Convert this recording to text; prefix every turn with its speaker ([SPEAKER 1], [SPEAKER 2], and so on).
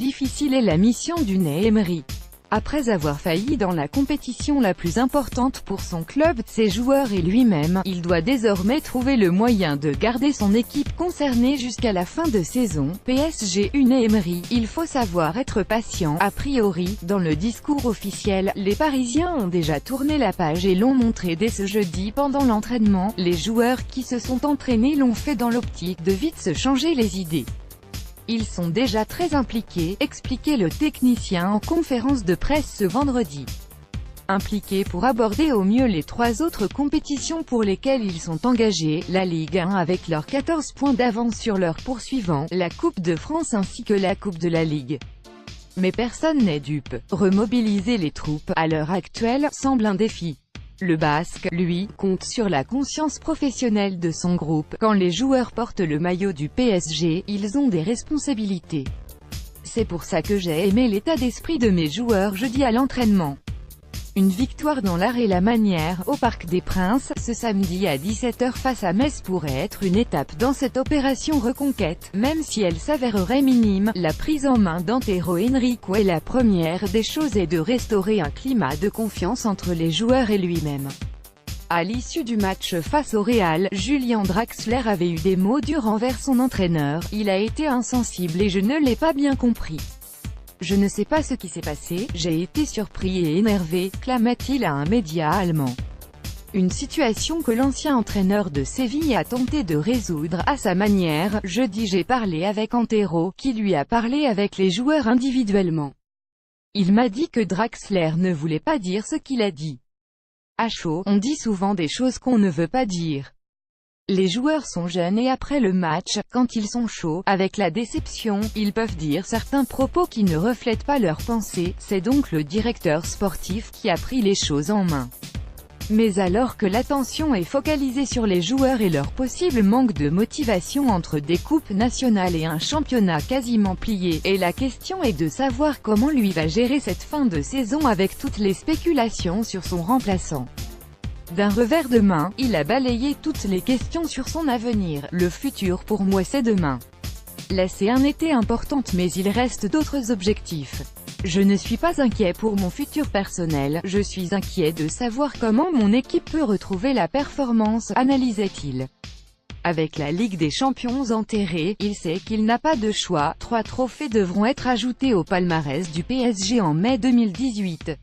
[SPEAKER 1] difficile est la mission d'Unai Emery. Après avoir failli dans la compétition la plus importante pour son club, ses joueurs et lui-même, il doit désormais trouver le moyen de garder son équipe concernée jusqu'à la fin de saison. PSG Unai Emery, il faut savoir être patient. A priori, dans le discours officiel, les Parisiens ont déjà tourné la page et l'ont montré dès ce jeudi pendant l'entraînement. Les joueurs qui se sont entraînés l'ont fait dans l'optique de vite se changer les idées. Ils sont déjà très impliqués, expliquait le technicien en conférence de presse ce vendredi. Impliqués pour aborder au mieux les 3 autres compétitions pour lesquelles ils sont engagés, la Ligue 1 avec leurs 14 points d'avance sur leurs poursuivants, la Coupe de France ainsi que la Coupe de la Ligue. Mais personne n'est dupe. Remobiliser les troupes, à l'heure actuelle, semble un défi. Le Basque, lui, compte sur la conscience professionnelle de son groupe. Quand les joueurs portent le maillot du PSG, ils ont des responsabilités. C'est pour ça que j'ai aimé l'état d'esprit de mes joueurs jeudi à l'entraînement. Une victoire dans l'art et la manière, au Parc des Princes, ce samedi à 17 h face à Metz pourrait être une étape dans cette opération reconquête, même si elle s'avérerait minime. La prise en main d'Antero Henrique est la première des choses et de restaurer un climat de confiance entre les joueurs et lui-même. À l'issue du match face au Real, Julian Draxler avait eu des mots durs envers son entraîneur. Il a été insensible et je ne l'ai pas bien compris. Je ne sais pas ce qui s'est passé, j'ai été surpris et énervé, clama-t-il à un média allemand. Une situation que l'ancien entraîneur de Séville a tenté de résoudre à sa manière. Jeudi j'ai parlé avec Antero, qui lui a parlé avec les joueurs individuellement. Il m'a dit que Draxler ne voulait pas dire ce qu'il a dit. À chaud, on dit souvent des choses qu'on ne veut pas dire. Les joueurs sont jeunes et après le match, quand ils sont chauds, avec la déception, ils peuvent dire certains propos qui ne reflètent pas leurs pensées. C'est donc le directeur sportif qui a pris les choses en main. Mais alors que l'attention est focalisée sur les joueurs et leur possible manque de motivation entre des coupes nationales et un championnat quasiment plié, et la question est de savoir comment lui va gérer cette fin de saison avec toutes les spéculations sur son remplaçant. D'un revers de main, il a balayé toutes les questions sur son avenir. Le futur pour moi c'est demain. La C1 était importante mais il reste d'autres objectifs. Je ne suis pas inquiet pour mon futur personnel, je suis inquiet de savoir comment mon équipe peut retrouver la performance, analysait-il. Avec la Ligue des Champions enterrée, il sait qu'il n'a pas de choix. 3 trophées devront être ajoutés au palmarès du PSG en mai 2018.